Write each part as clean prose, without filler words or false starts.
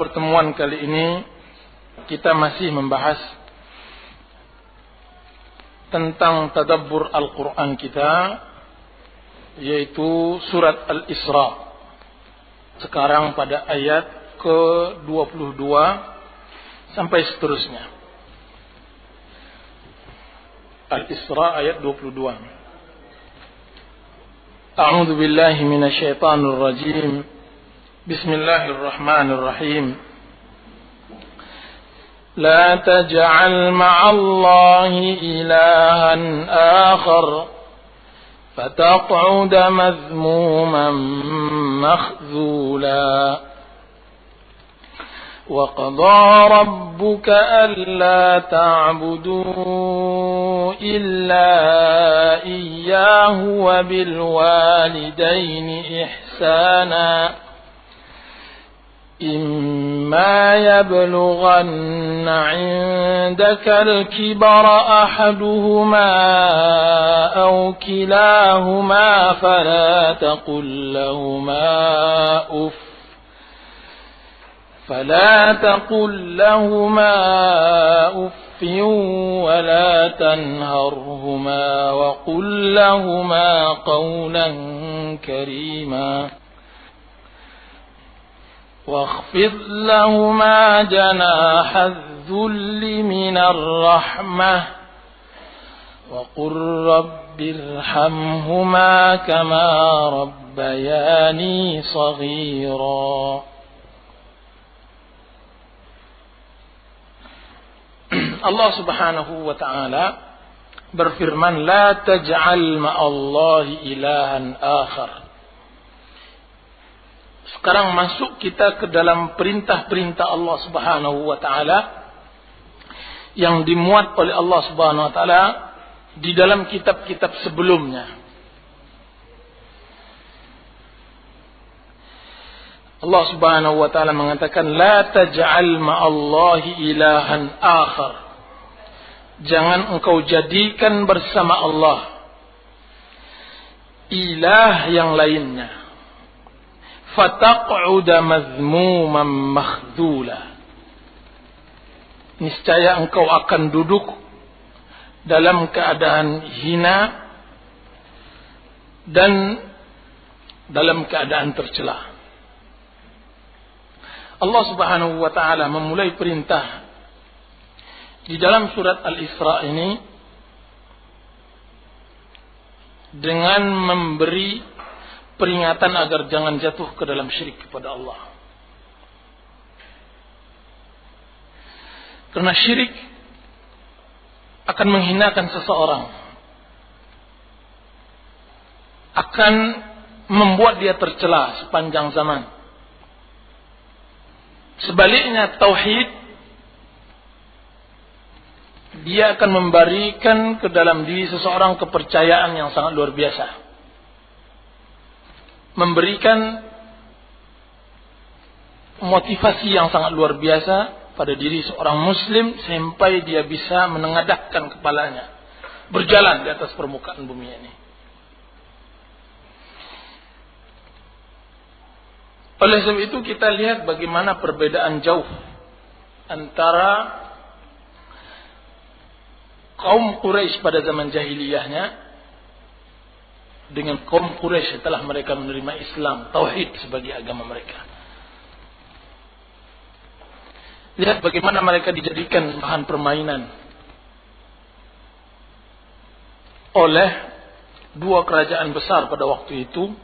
Pertemuan kali ini kita masih membahas tentang tadabbur Al-Quran kita, yaitu surat Al-Isra. Sekarang pada ayat ke-22 sampai seterusnya. Al-Isra ayat 22. A'udzu billahi minasyaitonir rajim. Bismillahirrahmanirrahim. لا تجعل مع الله إلها آخر فتقعد مذموما مخذولا وقضى ربك ألا تعبدوا إلا إياه وبالوالدين إحسانا إما يبلغن عندك الكبر أحدهما أو كلاهما فلا تقل لهما أف ولا تنهرهما وقل لهما قولا كريما واخفض لهما جناح الذل من الرحمة وقل رب ارحمهما كما ربياني صغيرا. Allah subhanahu wa ta'ala berfirman, La taj'al ma'allahi ilahan akhar. Sekarang masuk kita ke dalam perintah-perintah Allah subhanahu wa ta'ala yang dimuat oleh Allah subhanahu wa ta'ala di dalam kitab-kitab sebelumnya. Allah subhanahu wa ta'ala mengatakan, La taj'al ma'allahi ilahan akhar. Jangan engkau jadikan bersama Allah ilah yang lainnya. Fataq'uda mazmuman makhdula. Niscaya engkau akan duduk dalam keadaan hina dan dalam keadaan tercela. Allah subhanahu wa ta'ala memulai perintah di dalam surat Al-Isra ini dengan memberi peringatan agar jangan jatuh ke dalam syirik kepada Allah. Karena syirik akan menghinakan seseorang, akan membuat dia tercela sepanjang zaman. Sebaliknya tauhid, dia akan memberikan ke dalam diri seseorang kepercayaan yang sangat luar biasa, memberikan motivasi yang sangat luar biasa pada diri seorang muslim sampai dia bisa menengadahkan kepalanya berjalan di atas permukaan bumi ini. Oleh sebab itu kita lihat bagaimana perbedaan jauh antara kaum Quraisy pada zaman jahiliyahnya dengan kaum Quraisy setelah mereka menerima Islam, tauhid sebagai agama mereka. Lihat bagaimana mereka dijadikan bahan permainan oleh dua kerajaan besar pada waktu itu.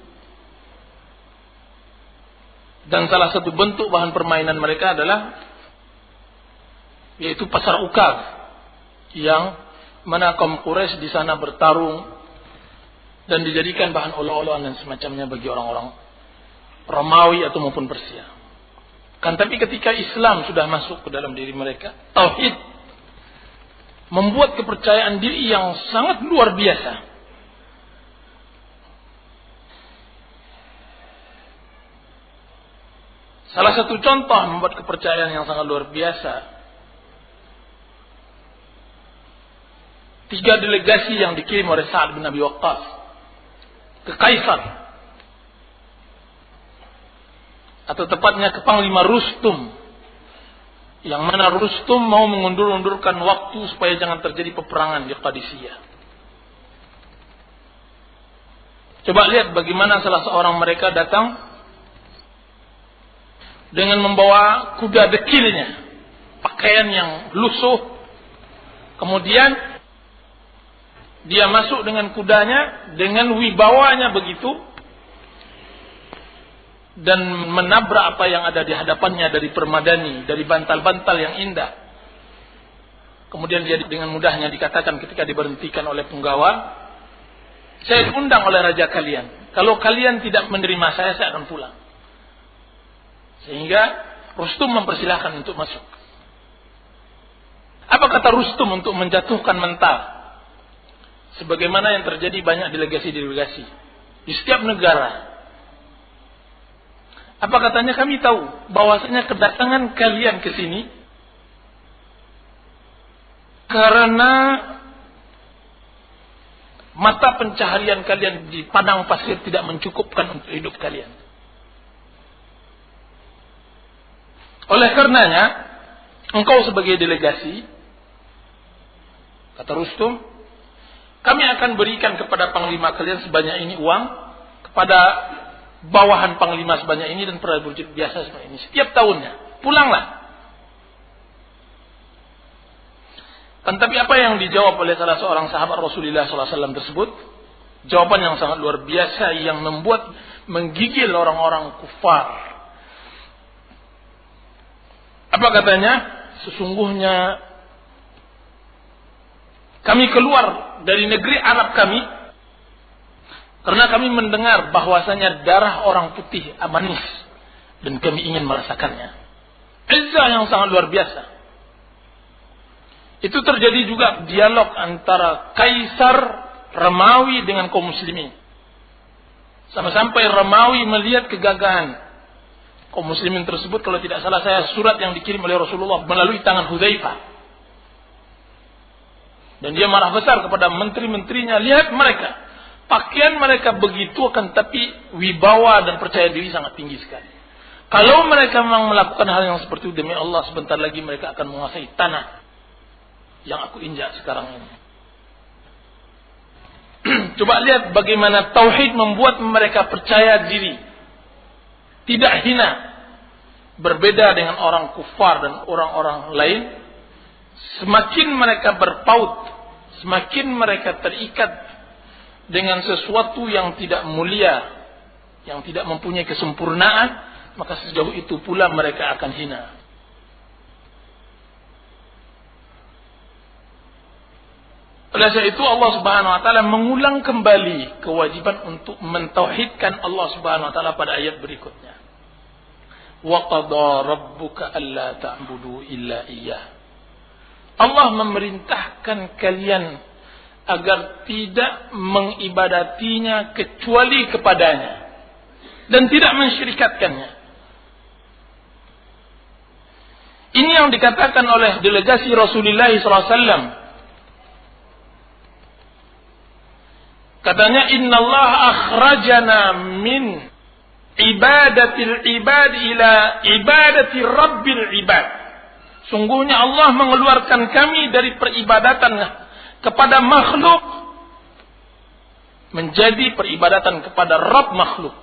Dan salah satu bentuk bahan permainan mereka adalah yaitu pasar Ukaz, yang mana kaum Quraisy di sana bertarung dan dijadikan bahan olok-olokan dan semacamnya bagi orang-orang Romawi atau maupun Persia. Kan tapi ketika Islam sudah masuk ke dalam diri mereka, tauhid membuat kepercayaan diri yang sangat luar biasa. Salah satu contoh membuat kepercayaan yang sangat luar biasa, 3 delegasi yang dikirim oleh Sa'ad bin Abi Waqqas ke Kaisar, atau tepatnya ke Panglima Rustum Yang mana Rustum mau mengundur-undurkan waktu supaya jangan terjadi peperangan di Qadisiyah. Coba lihat bagaimana salah seorang mereka datang dengan membawa kuda dekilnya, pakaian yang lusuh. Kemudian dia masuk dengan kudanya, dengan wibawanya begitu, dan menabrak apa yang ada di hadapannya dari permadani, dari bantal-bantal yang indah. Kemudian dia dengan mudahnya dikatakan ketika diberhentikan oleh penggawa, saya diundang oleh raja kalian. Kalau kalian tidak menerima saya akan pulang. Sehingga Rustum mempersilahkan untuk masuk. Apa kata Rustum untuk menjatuhkan mental? Sebagaimana yang terjadi banyak delegasi-delegasi di setiap negara. Apa katanya? Kami tahu bahwasanya kedatangan kalian ke sini karena mata pencaharian kalian di padang pasir tidak mencukupkan untuk hidup kalian. Oleh karenanya, engkau sebagai delegasi, kata Rustum, kami akan berikan kepada panglima kalian sebanyak ini uang, kepada bawahan panglima sebanyak ini, dan prajurit biasa sebanyak ini setiap tahunnya. Pulanglah. Tapi apa yang dijawab oleh salah seorang sahabat Rasulullah SAW tersebut, jawaban yang sangat luar biasa yang membuat menggigil orang-orang kufar. Apa katanya? Sesungguhnya kami keluar dari negeri Arab kami karena kami mendengar bahwasanya darah orang putih manis dan kami ingin merasakannya. Izzah yang sangat luar biasa. Itu terjadi juga dialog antara Kaisar Romawi dengan kaum muslimin. Sampai Romawi melihat kegagahan kaum muslimin tersebut. Kalau tidak salah saya, surat yang dikirim oleh Rasulullah melalui tangan Hudzaifah. Dan dia marah besar kepada menteri-menterinya. Lihat mereka, pakaian mereka begitu, akan tapi wibawa dan percaya diri sangat tinggi sekali. Kalau mereka memang melakukan hal yang seperti itu, demi Allah sebentar lagi mereka akan menguasai tanah yang aku injak sekarang ini. Coba lihat bagaimana tauhid membuat mereka percaya diri, tidak hina. Berbeda dengan orang kufar dan orang-orang lain, semakin mereka berpaut, semakin mereka terikat dengan sesuatu yang tidak mulia, yang tidak mempunyai kesempurnaan, maka sejauh itu pula mereka akan hina. Oleh sebab itu Allah Subhanahu wa taala mengulang kembali kewajiban untuk mentauhidkan Allah Subhanahu wa taala pada ayat berikutnya. Wa qada rabbuka alla ta'budu illa iyyah. Allah memerintahkan kalian agar tidak mengibadatinya kecuali kepadanya dan tidak mensyirikatkannya. Ini yang dikatakan oleh delegasi Rasulullah SAW. Katanya, Innallaha akhrajana min ibadatil ibad ila ibadati rabbil ibad. Sungguhnya Allah mengeluarkan kami dari peribadatan kepada makhluk menjadi peribadatan kepada Rabb makhluk.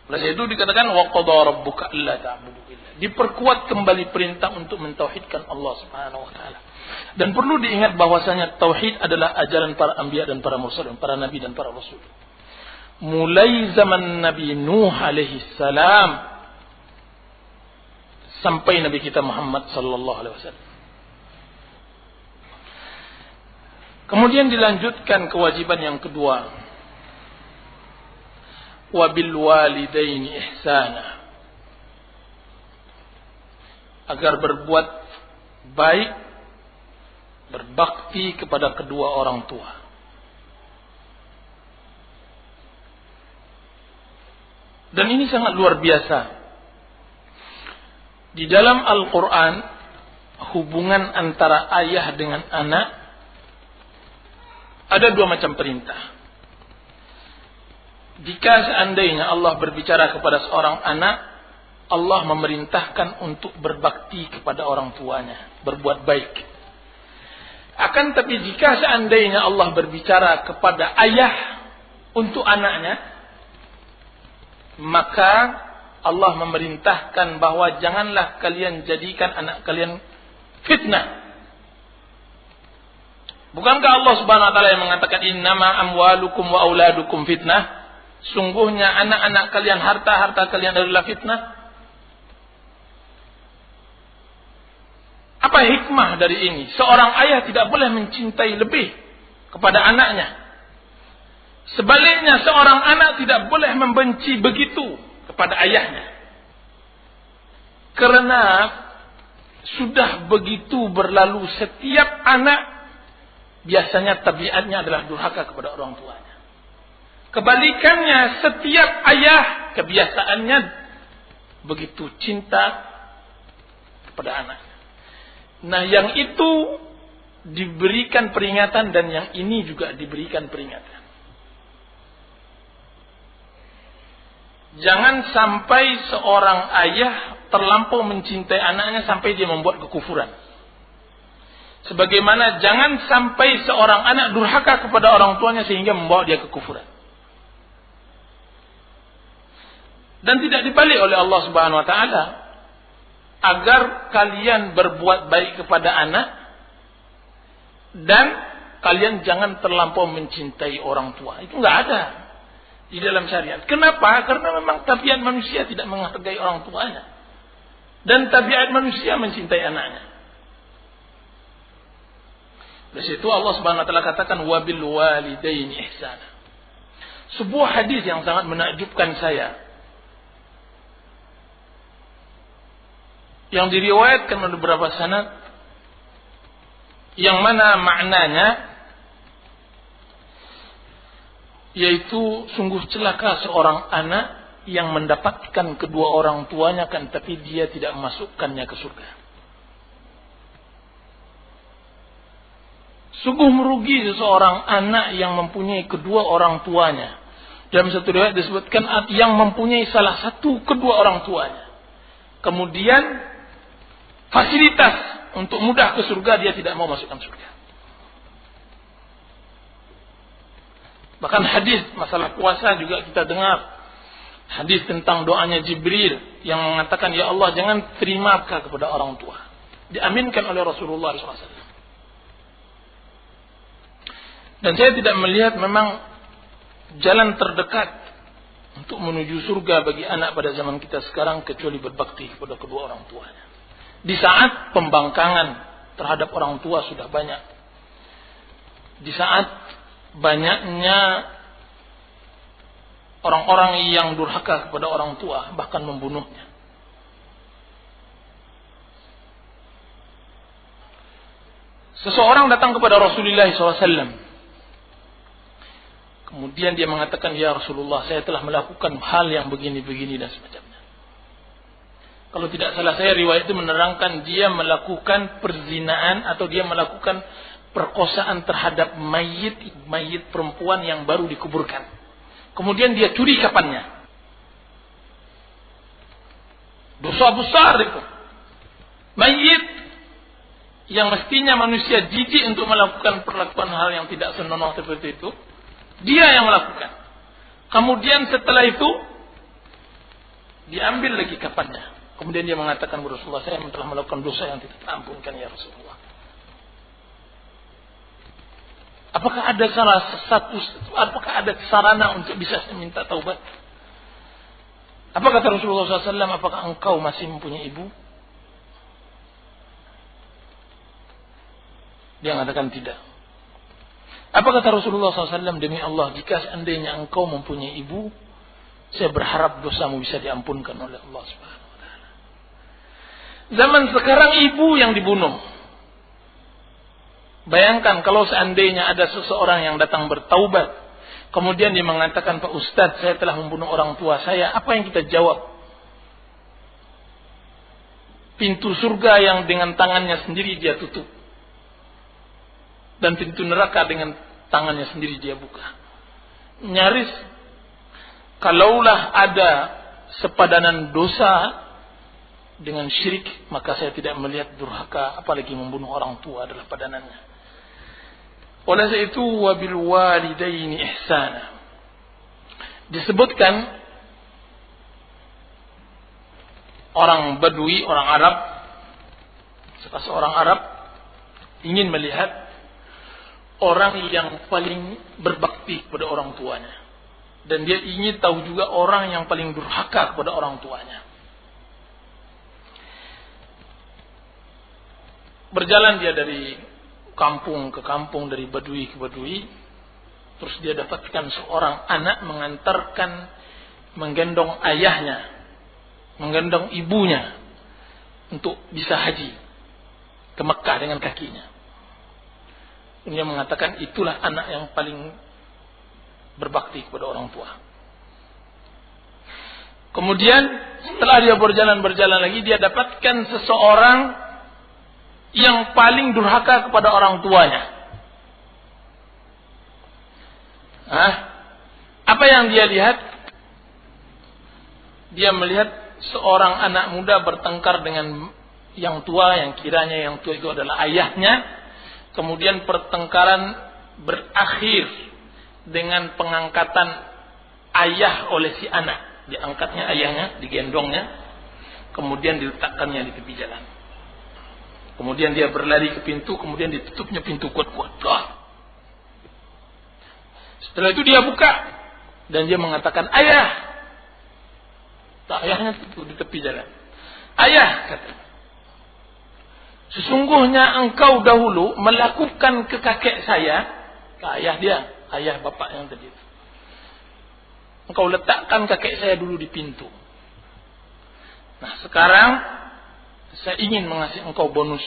Oleh itu dikatakan wa qada rabbuka alla ta'budu illa. Diperkuat kembali perintah untuk mentauhidkan Allah Subhanahu wa taala. Dan perlu diingat bahwasanya tauhid adalah ajaran para anbiya dan para mursalin, para nabi dan para rasul. Mulai zaman Nabi Nuh alaihi salam sampai Nabi kita Muhammad sallallahu alaihi wasallam. Kemudian dilanjutkan kewajiban yang kedua. Wabil walidaini ihsana. Agar berbuat baik, berbakti kepada kedua orang tua. Dan ini sangat luar biasa. Di dalam Al-Quran, hubungan antara ayah dengan anak ada dua macam perintah. Jika seandainya Allah berbicara kepada seorang anak, Allah memerintahkan untuk berbakti kepada orang tuanya, berbuat baik. Akan tapi jika seandainya Allah berbicara kepada ayah untuk anaknya, maka Allah memerintahkan bahwa janganlah kalian jadikan anak kalian fitnah. Bukankah Allah Subhanahu wa taala yang mengatakan innama amwalukum wa auladukum fitnah? Sungguhnya anak-anak kalian, harta-harta kalian adalah fitnah. Apa hikmah dari ini? Seorang ayah tidak boleh mencintai lebih kepada anaknya. Sebaliknya seorang anak tidak boleh membenci begitu kepada ayahnya. Karena sudah begitu berlalu, setiap anak biasanya tabiatnya adalah durhaka kepada orang tuanya. Kebalikannya, setiap ayah kebiasaannya begitu cinta kepada anaknya. Nah, yang itu diberikan peringatan dan yang ini juga diberikan peringatan. Jangan sampai seorang ayah terlampau mencintai anaknya sampai dia membuat kekufuran. Sebagaimana jangan sampai seorang anak durhaka kepada orang tuanya sehingga membawa dia kekufuran. Dan tidak dibalik oleh Allah Subhanahu wa taala agar kalian berbuat baik kepada anak dan kalian jangan terlampau mencintai orang tua. Itu enggak ada di dalam syariat. Kenapa? Karena memang tabiat manusia tidak menghargai orang tuanya. Dan tabiat manusia mencintai anaknya. Dari situ Allah Subhanahu wa taala katakan wabil walidaini ihsana. Sebuah hadis yang sangat menakjubkan saya. Yang diriwayatkan oleh beberapa sanad, yang mana maknanya yaitu sungguh celaka seorang anak yang mendapatkan kedua orang tuanya kan tapi dia tidak memasukkannya ke surga. Sungguh merugi seseorang anak yang mempunyai kedua orang tuanya. Dalam satu riwayat disebutkan yang mempunyai salah satu kedua orang tuanya. Kemudian fasilitas untuk mudah ke surga dia tidak mau masukkan surga. Bahkan hadis masalah puasa juga kita dengar. Hadis tentang doanya Jibril yang mengatakan, ya Allah jangan terima kepada orang tua. Diaminkan oleh Rasulullah SAW. Dan saya tidak melihat memang jalan terdekat untuk menuju surga bagi anak pada zaman kita sekarang kecuali berbakti kepada kedua orang tuanya. Di saat pembangkangan terhadap orang tua sudah banyak. Di saat banyaknya orang-orang yang durhaka kepada orang tua, bahkan membunuhnya. Seseorang datang kepada Rasulullah SAW. Kemudian dia mengatakan, ya Rasulullah, saya telah melakukan hal yang begini-begini dan semacamnya. Kalau tidak salah saya, riwayat itu menerangkan dia melakukan perzinaan atau dia melakukan perkosaan terhadap mayit perempuan yang baru dikuburkan. Kemudian dia curi kapannya. Dosa besar itu. Mayit yang mestinya manusia jijik untuk melakukan perlakuan hal yang tidak senonoh seperti itu, dia yang melakukan. Kemudian setelah itu diambil lagi kapannya. Kemudian dia mengatakan kepada Rasulullah, saya telah melakukan dosa yang tidak terampunkan ya Rasulullah. Apakah ada sarana untuk bisa minta taubat? Apa kata Rasulullah SAW? Apakah engkau masih mempunyai ibu? Dia mengatakan tidak. Apa kata Rasulullah SAW? Demi Allah, jika seandainya engkau mempunyai ibu, saya berharap dosamu bisa diampunkan oleh Allah Subhanahu wa taala. Zaman sekarang ibu yang dibunuh. Bayangkan kalau seandainya ada seseorang yang datang bertaubat, kemudian dia mengatakan, Pak Ustadz, saya telah membunuh orang tua saya. Apa yang kita jawab? Pintu surga yang dengan tangannya sendiri dia tutup. Dan pintu neraka dengan tangannya sendiri dia buka. Nyaris, kalaulah ada sepadanan dosa dengan syirik, maka saya tidak melihat durhaka apalagi membunuh orang tua adalah padanannya. Oleh sebab itu wabil walidaini ihsana. Disebutkan orang Badui, orang Arab, seorang Arab ingin melihat orang yang paling berbakti kepada orang tuanya, dan dia ingin tahu juga orang yang paling durhaka kepada orang tuanya. Berjalan dia dari kampung ke kampung, dari Badui ke Badui, terus dia dapatkan seorang anak menggendong ayahnya, menggendong ibunya untuk bisa haji ke Mekah dengan kakinya. Dia mengatakan itulah anak yang paling berbakti kepada orang tua. Kemudian setelah dia berjalan lagi, dia dapatkan seseorang yang paling durhaka kepada orang tuanya. Apa yang dia lihat? Dia melihat seorang anak muda bertengkar dengan yang tua, yang kiranya yang tua itu adalah ayahnya. Kemudian pertengkaran berakhir dengan pengangkatan ayah oleh si anak. Diangkatnya ayahnya, digendongnya, kemudian diletakkannya di tepi jalan. Kemudian dia berlari ke pintu, kemudian ditutupnya pintu kuat-kuat. Setelah itu dia buka dan dia mengatakan, "Ayah." Ayahnya di tepi jalan. "Ayah," kata, "sesungguhnya engkau dahulu melakukan ke kakek saya," ke ayah dia, ayah bapak yang tadi itu. "Engkau letakkan kakek saya dulu di pintu. Nah, sekarang saya ingin mengasih engkau bonus.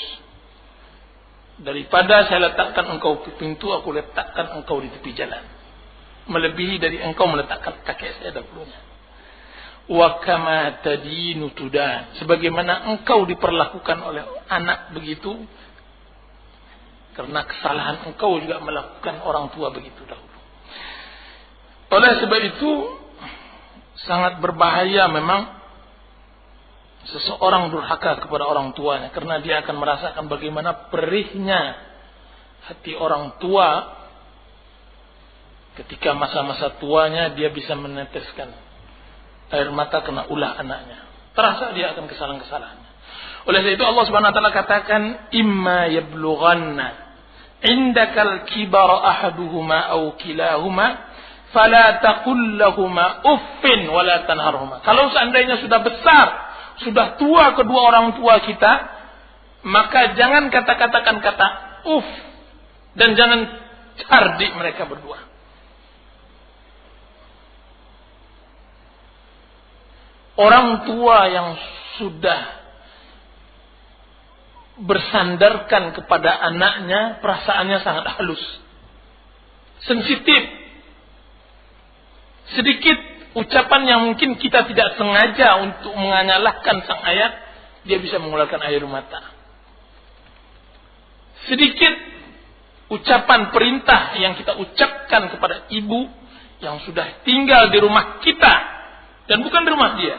Daripada saya letakkan engkau di pintu, aku letakkan engkau di tepi jalan. Melebihi dari engkau meletakkan kakek saya dahulunya. Wa kama tadinu tudan." Sebagaimana engkau diperlakukan oleh anak begitu, karena kesalahan engkau juga melakukan orang tua begitu dahulu. Oleh sebab itu sangat berbahaya memang seseorang durhaka kepada orang tuanya, karena dia akan merasakan bagaimana perihnya hati orang tua ketika masa-masa tuanya dia bisa meneteskan air mata kena ulah anaknya. Terasa dia akan kesalahan-kesalahannya. Oleh sebab itu Allah Subhanahu wa taala katakan, "Imma yablughanna indakal kibara ahaduhuma aw kilahuma fala taqul lahumā uffin wa la tanharhumā." Kalau seandainya sudah besar, sudah tua kedua orang tua kita, maka jangan katakan kata uff dan jangan cardik mereka berdua. Orang tua yang sudah bersandarkan kepada anaknya, perasaannya sangat halus, sensitif. Sedikit ucapan yang mungkin kita tidak sengaja untuk menyalahkan sang ayah, dia bisa mengeluarkan air mata. Sedikit ucapan perintah yang kita ucapkan kepada ibu yang sudah tinggal di rumah kita dan bukan di rumah dia,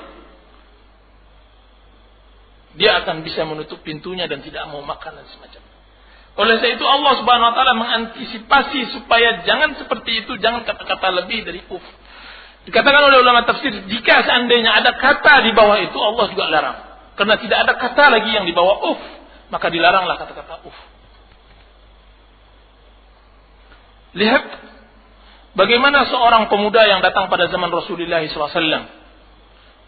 dia akan bisa menutup pintunya dan tidak mau makan dan semacamnya. Oleh sebab itu Allah Subhanahu wa taala mengantisipasi supaya jangan seperti itu, jangan kata-kata lebih dari uff. Dikatakan oleh ulama tafsir, jika seandainya ada kata di bawah itu, Allah juga larang. Karena tidak ada kata lagi yang di bawah uff, maka dilaranglah kata-kata uff. Lihat bagaimana seorang pemuda yang datang pada zaman Rasulullah SAW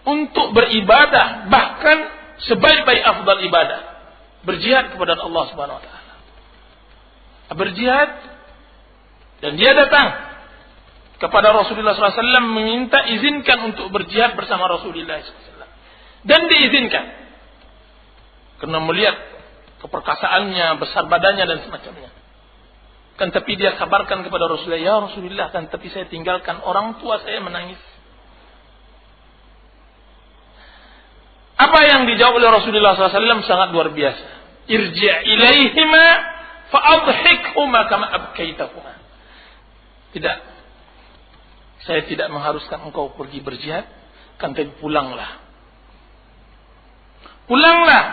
untuk beribadah, bahkan sebaik-baik afdal ibadah, berjihad kepada Allah Subhanahu wa taala. Berjihad, dan dia datang kepada Rasulullah SAW meminta izinkan untuk berjihad bersama Rasulullah SAW. Dan diizinkan. Karena melihat keperkasaannya, besar badannya dan semacamnya. Kan tapi dia kabarkan kepada Rasulullah, "Ya Rasulullah, kan tapi saya tinggalkan orang tua saya menangis." Apa yang dijawab oleh Rasulullah SAW sangat luar biasa. "Irji' ilaihima fa'adhikhuma kama abkaitahuma." Tidak, saya tidak mengharuskan engkau pergi berjihad, kan tapi pulanglah. Pulanglah,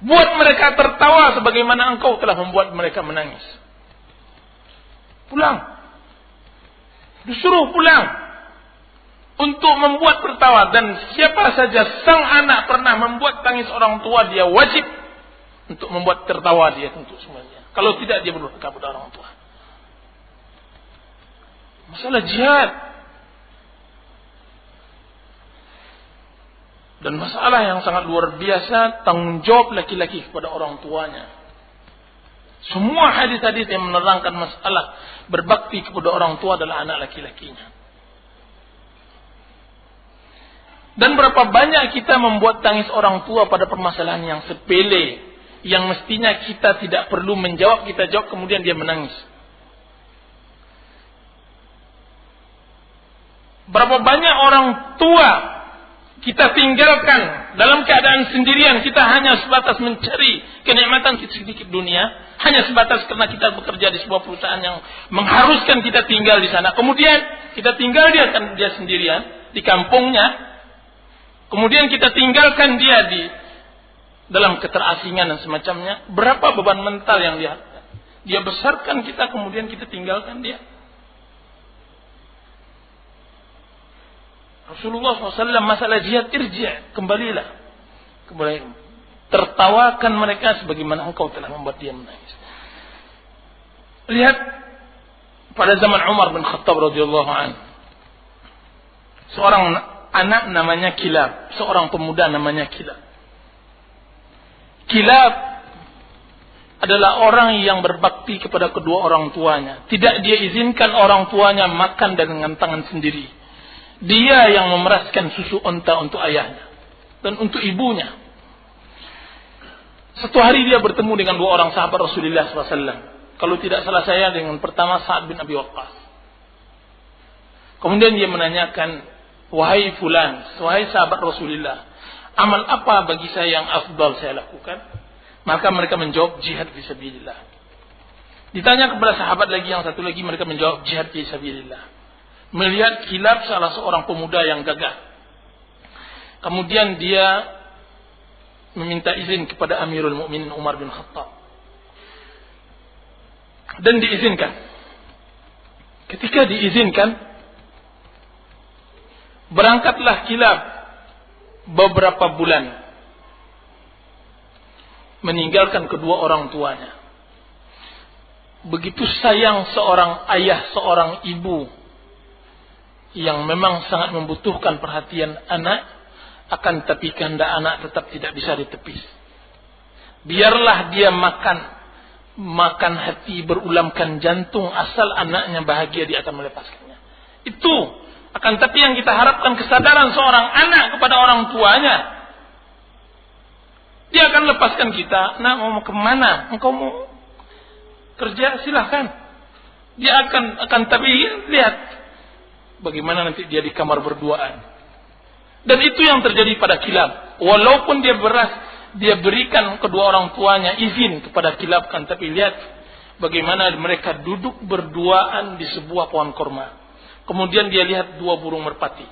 buat mereka tertawa sebagaimana engkau telah membuat mereka menangis. Pulang, disuruh pulang untuk membuat tertawa. Dan siapa saja sang anak pernah membuat tangis orang tua, dia wajib untuk membuat tertawa dia untuk semuanya. Kalau tidak, dia berdurhaka kepada orang tua. Masalah jihad dan masalah yang sangat luar biasa, tanggung jawab laki-laki kepada orang tuanya. Semua hadis-hadis yang menerangkan masalah berbakti kepada orang tua adalah anak laki-lakinya. Dan berapa banyak kita membuat tangis orang tua pada permasalahan yang sepele, yang mestinya kita tidak perlu menjawab, kita jawab kemudian dia menangis. Berapa banyak orang tua kita tinggalkan dalam keadaan sendirian, kita hanya sebatas mencari kenikmatan sedikit dunia, hanya sebatas karena kita bekerja di sebuah perusahaan yang mengharuskan kita tinggal di sana. Kemudian kita tinggal dia sendirian di kampungnya, kemudian kita tinggalkan dia di dalam keterasingan dan semacamnya. Berapa beban mental yang dia besarkan kita, kemudian kita tinggalkan dia. Rasulullah SAW masalah jihad, irji', kembalilah. Tertawakan mereka sebagaimana engkau telah membuat dia menangis. Lihat pada zaman Umar bin Khattab radhiyallahu anhu, seorang anak namanya Kilab, seorang pemuda namanya Kilab. Kilab adalah orang yang berbakti kepada kedua orang tuanya. Tidak dia izinkan orang tuanya makan dengan tangan sendiri. Dia yang memeraskan susu unta untuk ayahnya dan untuk ibunya. Satu hari dia bertemu dengan dua orang sahabat Rasulullah SAW. Kalau tidak salah saya dengan pertama Sa'ad bin Abi Waqqas. Kemudian dia menanyakan, wahai fulan, wahai sahabat Rasulullah, amal apa bagi saya yang afdal saya lakukan? Maka mereka menjawab, jihad fisabilillah. Ditanya kepada sahabat lagi yang satu lagi, mereka menjawab, jihad fisabilillah. Melihat Kilab salah seorang pemuda yang gagah, kemudian dia meminta izin kepada Amirul Mukminin Umar bin Khattab, dan diizinkan. Ketika diizinkan, berangkatlah Kilab beberapa bulan meninggalkan kedua orang tuanya. Begitu sayang seorang ayah, seorang ibu yang memang sangat membutuhkan perhatian anak, akan tapi kehendak anak tetap tidak bisa ditepis. Biarlah dia makan hati, berulamkan jantung, asal anaknya bahagia dia akan melepaskannya. Itu akan tapi yang kita harapkan kesadaran seorang anak kepada orang tuanya. Dia akan lepaskan kita. Nak, mau kemana? Engkau mau kerja, silahkan. Dia akan tapi lihat bagaimana nanti dia di kamar berduaan. Dan itu yang terjadi pada Kilab. Walaupun dia berikan kedua orang tuanya izin kepada Kilab, kan, tapi lihat bagaimana mereka duduk berduaan di sebuah pohon korma. Kemudian dia lihat dua burung merpati.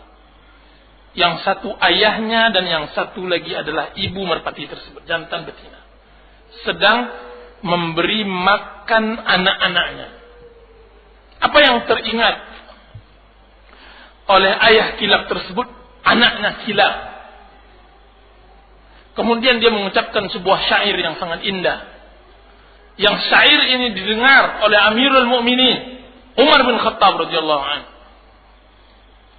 Yang satu ayahnya dan yang satu lagi adalah ibu merpati tersebut, jantan betina, sedang memberi makan anak-anaknya. Apa yang teringat oleh ayah Kilab tersebut? Anaknya Kilab. Kemudian dia mengucapkan sebuah syair yang sangat indah. Yang syair ini didengar oleh Amirul Mukminin Umar bin Khattab radhiyallahu anhu.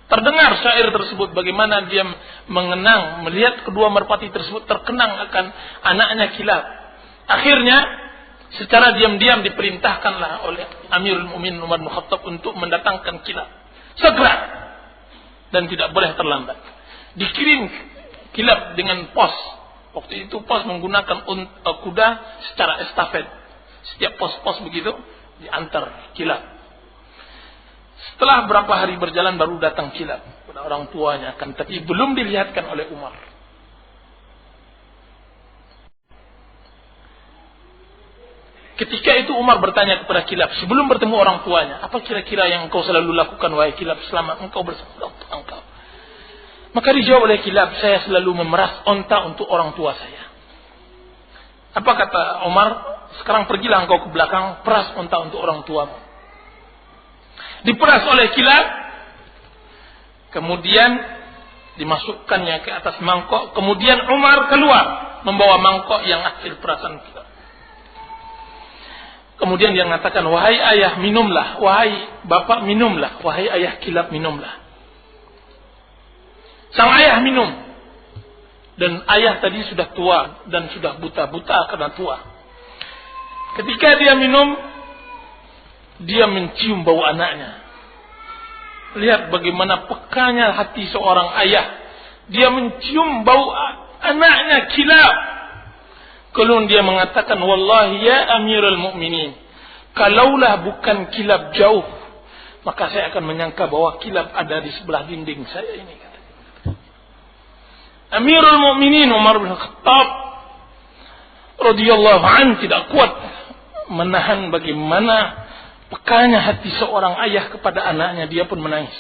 Terdengar syair tersebut, bagaimana dia mengenang melihat kedua merpati tersebut terkenang akan anaknya Kilab. Akhirnya secara diam-diam diperintahkanlah oleh Amirul Mukminin Umar bin Khattab untuk mendatangkan Kilab segera dan tidak boleh terlambat. Dikirim Kilab dengan pos. Waktu itu pos menggunakan kuda secara estafet. Setiap pos-pos begitu diantar Kilab. Setelah berapa hari berjalan baru datang Kilab pada orang tuanya, kan, tapi belum dilihatkan oleh Umar. Ketika itu Umar bertanya kepada Kilab sebelum bertemu orang tuanya, apa kira-kira yang engkau selalu lakukan wahai Kilab selama engkau bersama orang tua engkau? Maka dijawab oleh Kilab, saya selalu memeras onta untuk orang tua saya. Apa kata Umar? Sekarang pergilah engkau ke belakang, peras onta untuk orang tuamu. Diperas oleh Kilab, kemudian dimasukkannya ke atas mangkok. Kemudian Umar keluar membawa mangkok yang hasil perasan Kilab. Kemudian dia mengatakan, wahai ayah minumlah, wahai bapak minumlah, wahai ayah Kilab minumlah. Sang ayah minum. Dan ayah tadi sudah tua dan sudah buta-buta karena tua. Ketika dia minum, dia mencium bau anaknya. Lihat bagaimana pekanya hati seorang ayah. Dia mencium bau anaknya Kilab. Kemudian dia mengatakan, wallahi ya Amirul Mukminin, kalaulah bukan Kilab jauh, maka saya akan menyangka bahwa Kilab ada di sebelah dinding saya ini. Amirul Mukminin Umar bin Khattab radhiyallahu anhu tidak kuat menahan bagaimana pekanya hati seorang ayah kepada anaknya. Dia pun menangis.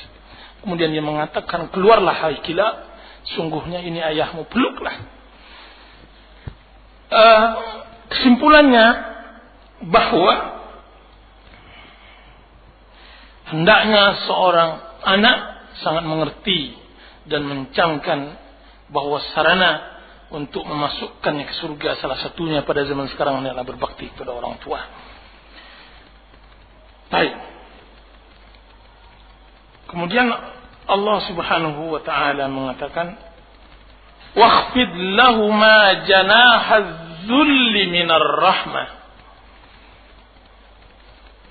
Kemudian dia mengatakan, keluarlah hai Kilab, sungguhnya ini ayahmu, peluklah. Kesimpulannya bahwa hendaknya seorang anak sangat mengerti dan mencamkan bahwa sarana untuk memasukkannya ke surga salah satunya pada zaman sekarang adalah berbakti kepada orang tua. Baik. Kemudian Allah Subhanahu wa taala mengatakan, "Wakhfid lahumā janāha-dzulli minar rahmah."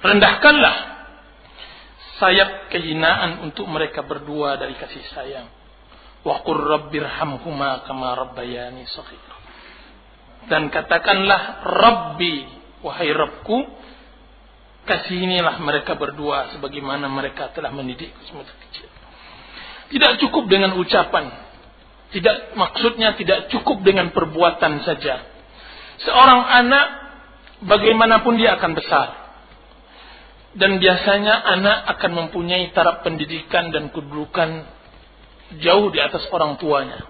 Rendahkanlah sayap kehinaan untuk mereka berdua dari kasih sayang. Wa qur rabbirhamhuma kama rabbayani shaghira. Dan katakanlah, Rabbi, wahai Rabbku, kasihinilah mereka berdua sebagaimana mereka telah mendidikku semasa kecil. Tidak cukup dengan ucapan. Maksudnya tidak cukup dengan perbuatan saja. Seorang anak bagaimanapun dia akan besar. Dan biasanya anak akan mempunyai taraf pendidikan dan kedudukan jauh di atas orang tuanya.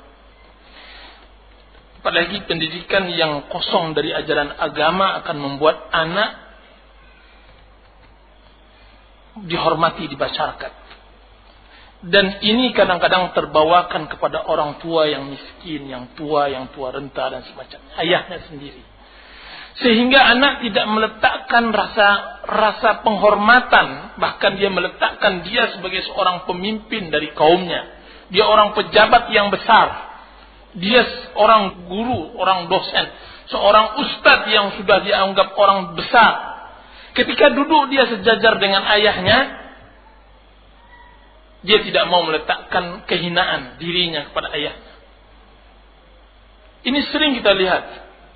Apalagi pendidikan yang kosong dari ajaran agama akan membuat anak dihormati di masyarakat. Dan ini kadang-kadang terbawakan kepada orang tua yang miskin, yang tua renta dan semacamnya, ayahnya sendiri. Sehingga anak tidak meletakkan rasa penghormatan, bahkan dia meletakkan dia sebagai seorang pemimpin dari kaumnya. Dia orang pejabat yang besar. Dia orang guru, orang dosen, seorang ustadz yang sudah dianggap orang besar. Ketika duduk dia sejajar dengan ayahnya, dia tidak mau meletakkan kehinaan dirinya kepada ayahnya. Ini sering kita lihat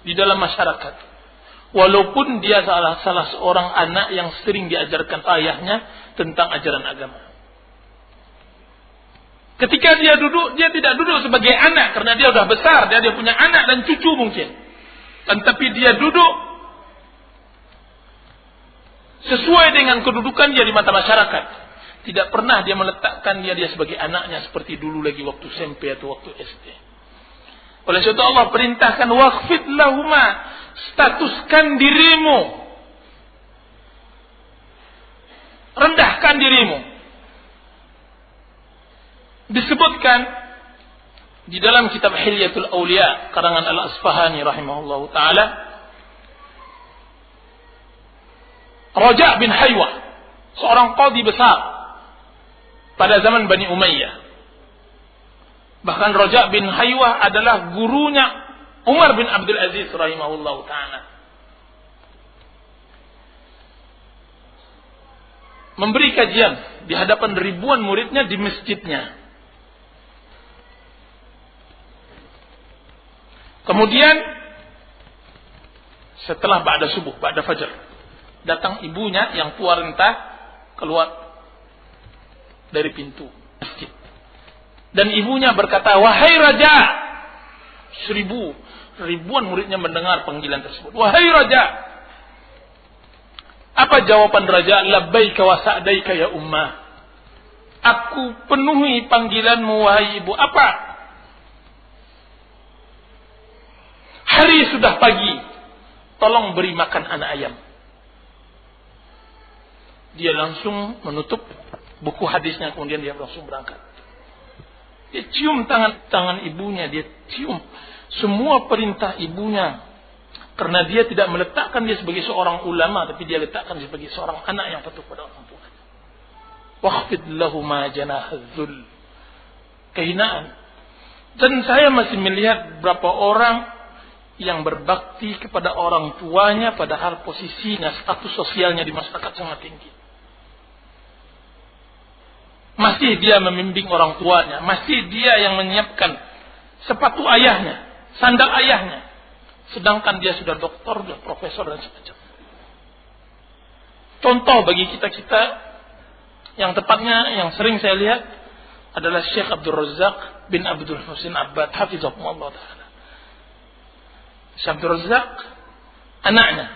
di dalam masyarakat. Walaupun dia salah seorang anak yang sering diajarkan ayahnya tentang ajaran agama. Ketika dia duduk, dia tidak duduk sebagai anak karena dia sudah besar, dia punya anak dan cucu mungkin. Tapi dia duduk sesuai dengan kedudukan dia di mata masyarakat. Tidak pernah dia meletakkan dia sebagai anaknya seperti dulu lagi waktu SMP atau waktu SD. Oleh sebab itu Allah perintahkan, waqfid lahuma, statuskan dirimu, rendahkan dirimu. Disebutkan di dalam kitab Hilyatul Awliya karangan Al-Asfahani rahimahullahu taala, Raja' bin Haywah, seorang qadhi besar pada zaman Bani Umayyah. Bahkan Raja' bin Haywah adalah gurunya Umar bin Abdul Aziz rahimahullahu taala. Memberi kajian di hadapan ribuan muridnya di masjidnya. Kemudian setelah ba'da subuh, ba'da fajar, datang ibunya yang tua renta keluar dari pintu masjid. Dan ibunya berkata, wahai Raja. Ribuan muridnya mendengar panggilan tersebut. Wahai Raja. Apa jawaban Raja? Labbaika wa sa'daika ya ummah. Aku penuhi panggilanmu wahai ibu. Apa? Hari sudah pagi. Tolong beri makan anak ayam. Dia langsung menutup buku hadisnya, kemudian dia langsung berangkat. Dia cium tangan ibunya, dia cium semua perintah ibunya. Karena dia tidak meletakkan dia sebagai seorang ulama, tapi dia letakkan dia sebagai seorang anak yang patuh pada orang tua. Waqfid lahuma janahadzul. Kehinaan. Dan saya masih melihat berapa orang yang berbakti kepada orang tuanya padahal posisinya, status sosialnya di masyarakat sangat tinggi. Masih dia membimbing orang tuanya, masih dia yang menyiapkan sepatu ayahnya, sandal ayahnya. Sedangkan dia sudah doktor, sudah profesor dan sebagainya. Contoh bagi kita-kita yang tepatnya yang sering saya lihat adalah Syekh Abdul Razak bin Abdul Husin Abbad hafizahullah taala. Syekh Abdul Razak, anaknya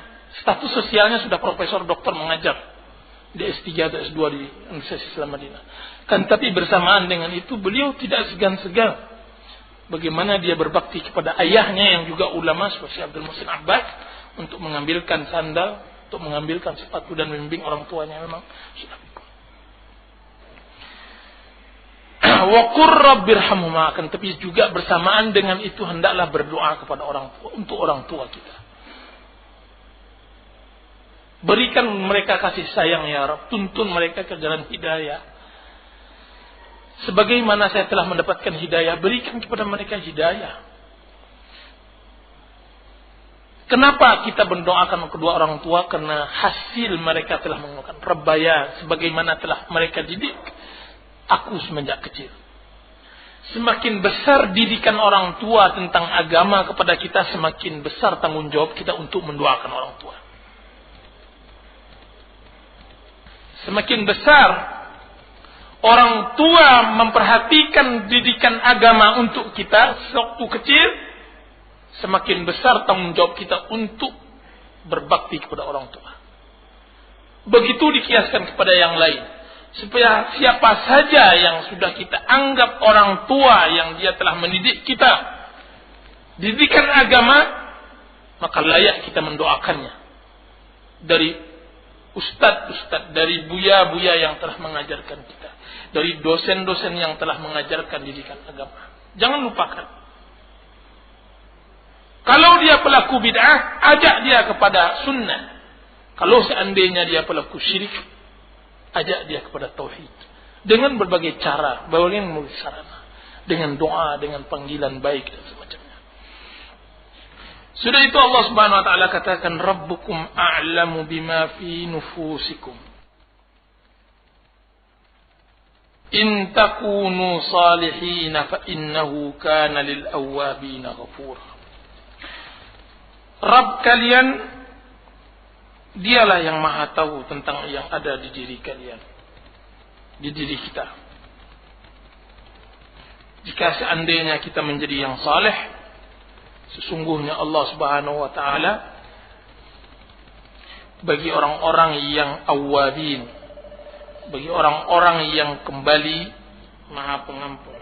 status sosialnya sudah profesor doktor mengajar di S3 atau S2 di Universitas Islam Madinah. Kan tapi bersamaan dengan itu beliau tidak segan-segan bagaimana dia berbakti kepada ayahnya yang juga ulama seperti Abdul Muhsin Abbad untuk mengambilkan sandal, untuk mengambilkan sepatu dan membimbing orang tuanya memang sudah. Wa qur rabbirhamhuma, akan tapi juga bersamaan dengan itu hendaklah berdoa kepada orang tua, untuk orang tua kita. Berikan mereka kasih sayang ya Rabb, tuntun mereka ke jalan hidayah. Sebagaimana saya telah mendapatkan hidayah, berikan kepada mereka hidayah. Kenapa kita mendoakan kedua orang tua? Karena hasil mereka telah menggunakan rebaya, sebagaimana telah mereka didik aku semenjak kecil. Semakin besar didikan orang tua tentang agama kepada kita, semakin besar tanggung jawab kita untuk mendoakan orang tua. Semakin besar orang tua memperhatikan didikan agama untuk kita sewaktu kecil, semakin besar tanggung jawab kita untuk berbakti kepada orang tua. Begitu dikiaskan kepada yang lain. Supaya siapa saja yang sudah kita anggap orang tua yang dia telah mendidik kita didikan agama, maka layak kita mendoakannya. Dari ustadz-ustadz, dari buya-buya yang telah mengajarkan kita, dari dosen-dosen yang telah mengajarkan didikan agama. Jangan lupakan. Kalau dia pelaku bid'ah, ajak dia kepada sunnah. Kalau seandainya dia pelaku syirik, ajak dia kepada tauhid. Dengan berbagai cara, berbagai sarana, dengan doa, dengan panggilan baik dan semacamnya. Sudah itu Allah Subhanahu wa taala katakan, Rabbukum a'lamu bima fi nufusikum. In takunu salihin fa innahu kana lil awwabin ghafura. Rabb kalian, dialah yang maha tahu tentang yang ada di diri kalian, di diri kita. Jika seandainya kita menjadi yang saleh, sesungguhnya Allah Subhanahu wa taala bagi orang-orang yang awwabin, bagi orang-orang yang kembali, maha pengampun.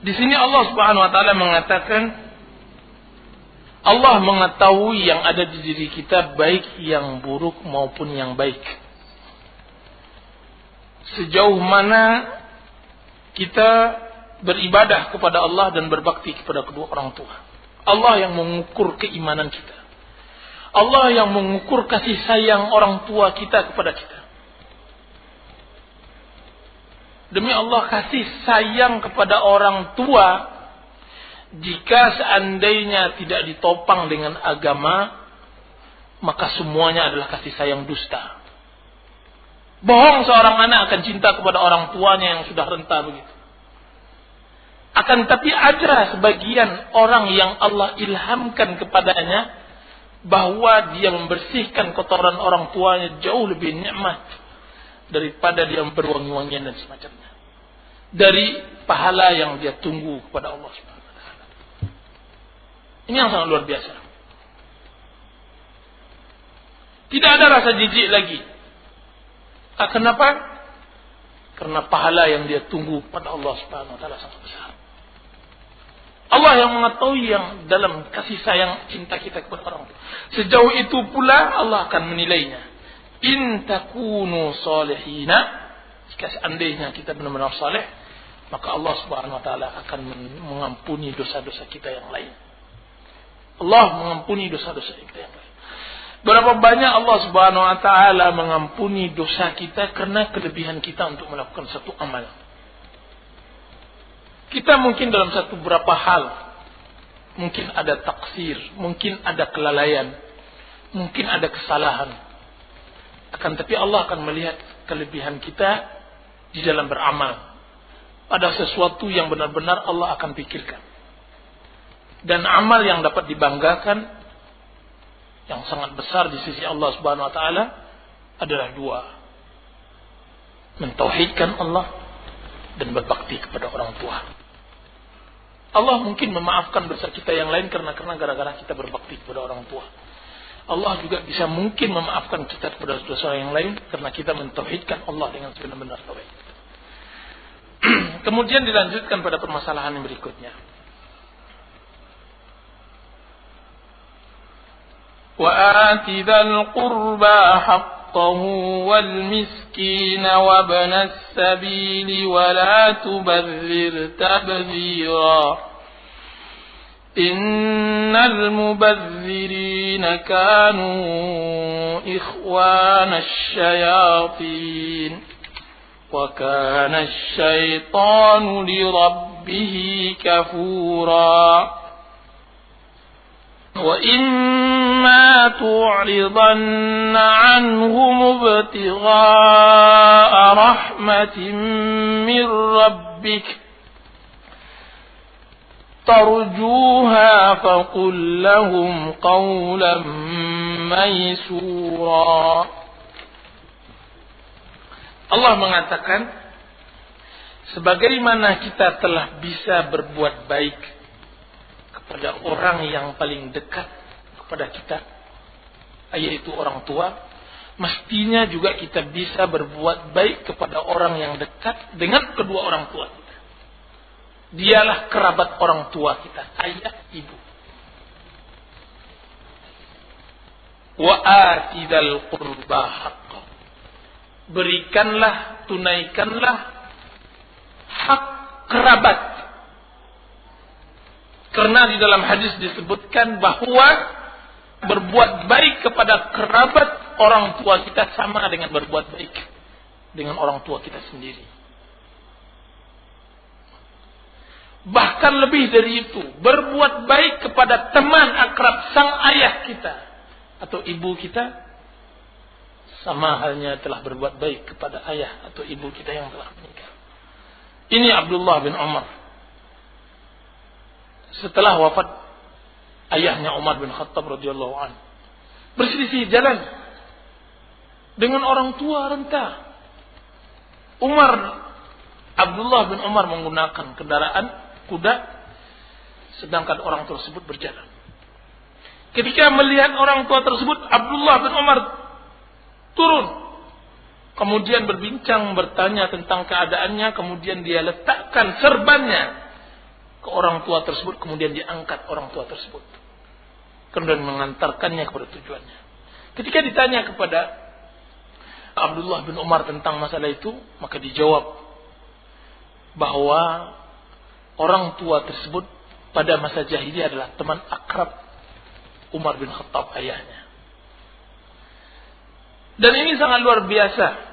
Di sini Allah Subhanahu wa taala mengatakan Allah mengetahui yang ada di diri kita, baik yang buruk maupun yang baik. Sejauh mana kita beribadah kepada Allah dan berbakti kepada kedua orang tua. Allah yang mengukur keimanan kita. Allah yang mengukur kasih sayang orang tua kita kepada kita. Demi Allah, kasih sayang kepada orang tua jika seandainya tidak ditopang dengan agama, maka semuanya adalah kasih sayang dusta. Bohong seorang anak akan cinta kepada orang tuanya yang sudah renta begitu. Akan tapi ada sebagian orang yang Allah ilhamkan kepadanya bahwa dia membersihkan kotoran orang tuanya jauh lebih nikmat daripada dia berwangi-wangian dan semacamnya, dari pahala yang dia tunggu kepada Allah Subhanahu. Ini yang sangat luar biasa. Tidak ada rasa jijik lagi. Kenapa? Karena pahala yang dia tunggu pada Allah Subhanahu wa taala sangat besar. Allah yang mengetahui yang dalam kasih sayang cinta kita kepada orang tua. Sejauh itu pula Allah akan menilainya. In takunu salihina, jika seandainya kita benar-benar saleh, maka Allah Subhanahu wa taala akan mengampuni dosa-dosa kita yang lain. Allah mengampuni dosa-dosa kita yang lain. Berapa banyak Allah Subhanahu wa taala mengampuni dosa kita karena kelebihan kita untuk melakukan satu amal. Kita mungkin dalam satu beberapa hal mungkin ada taksir, mungkin ada kelalaian, mungkin ada kesalahan. Akan tapi Allah akan melihat kelebihan kita di dalam beramal. Ada sesuatu yang benar-benar Allah akan pikirkan. Dan amal yang dapat dibanggakan yang sangat besar di sisi Allah Subhanahu wa taala adalah dua. Mentauhidkan Allah dan berbakti kepada orang tua. Allah mungkin memaafkan dosa kita yang lain karena gara-gara kita berbakti kepada orang tua. Allah juga bisa mungkin memaafkan kita kepada dosa yang lain karena kita mentauhidkan Allah dengan sebenar-benar tauhid. Kemudian dilanjutkan pada permasalahan yang berikutnya. Wa ati dzal qurba haqqahu wal miskin wa ibnas sabili wa la tubadzir tabdzira. Innal mubadzirina kanu ikhwanasy syayatin wa kana asy-syaitanu li rabbih kafura. وَإِمَّا تُعْرِضَنَّ عَنْهُمُ ابْتِغَاءَ رَحْمَةٍ مِّن رَّبِّكَ تَرْجُوهَا فَقُل لَّهُمْ قَوْلًا مَّيْسُورًا. Allah mengatakan, sebagaimana kita telah bisa berbuat baik pada orang yang paling dekat kepada kita, yaitu orang tua, mestinya juga kita bisa berbuat baik kepada orang yang dekat dengan kedua orang tua kita. Dialah kerabat orang tua kita, ayah, ibu. Wa ati dzal qurba haqqah. Berikanlah, tunaikanlah hak kerabat. Karena di dalam hadis disebutkan bahwa berbuat baik kepada kerabat orang tua kita sama dengan berbuat baik dengan orang tua kita sendiri. Bahkan lebih dari itu, berbuat baik kepada teman akrab sang ayah kita atau ibu kita sama halnya telah berbuat baik kepada ayah atau ibu kita yang telah menikah. Ini Abdullah bin Umar. Setelah wafat ayahnya Umar bin Khattab radhiyallahu anhu, berselisih jalan dengan orang tua renta. Abdullah bin Umar menggunakan kendaraan kuda, sedangkan orang tersebut berjalan. Ketika melihat orang tua tersebut, Abdullah bin Umar turun, kemudian berbincang, bertanya tentang keadaannya, kemudian dia letakkan serbannya ke orang tua tersebut, kemudian diangkat orang tua tersebut, kemudian mengantarkannya kepada tujuannya. Ketika ditanya kepada Abdullah bin Umar tentang masalah itu, maka dijawab bahwa orang tua tersebut pada masa jahiliyah adalah teman akrab Umar bin Khattab, ayahnya. Dan ini sangat luar biasa.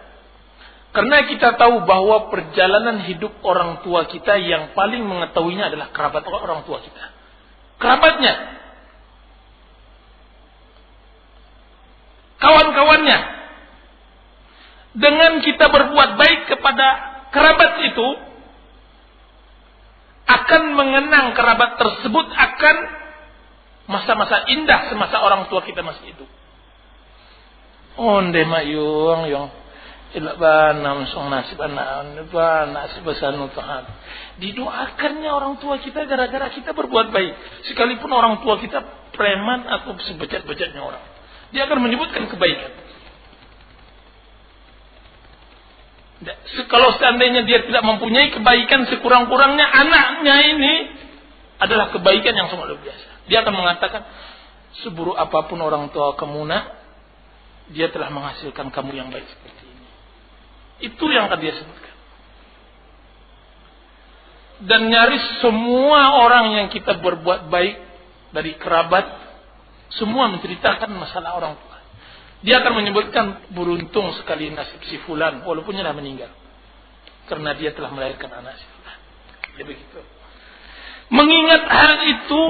Karena kita tahu bahwa perjalanan hidup orang tua kita yang paling mengetahuinya adalah kerabat orang tua kita. Kerabatnya. Kawan-kawannya. Dengan kita berbuat baik kepada kerabat itu, akan mengenang kerabat tersebut akan masa-masa indah semasa orang tua kita masih hidup. Onde mayung ilak banam song nasib anak nasib besanu Tuhan. Didoakannya orang tua kita gara-gara kita berbuat baik. Sekalipun orang tua kita preman atau sebejat-bejatnya orang, dia akan menyebutkan kebaikan. Kalau seandainya dia tidak mempunyai kebaikan, sekurang-kurangnya anaknya ini adalah kebaikan yang sangat luar biasa. Dia akan mengatakan, seburuk apapun orang tua kamu nak, dia telah menghasilkan kamu yang baik seperti ini. Itu yang akan dia sebutkan. Dan nyaris semua orang yang kita berbuat baik dari kerabat, semua menceritakan masalah orang tua. Dia akan menyebutkan, beruntung sekali nasib si fulan, walaupun dia dah meninggal, karena dia telah melahirkan anak si fulan. Dia begitu. Mengingat hal itu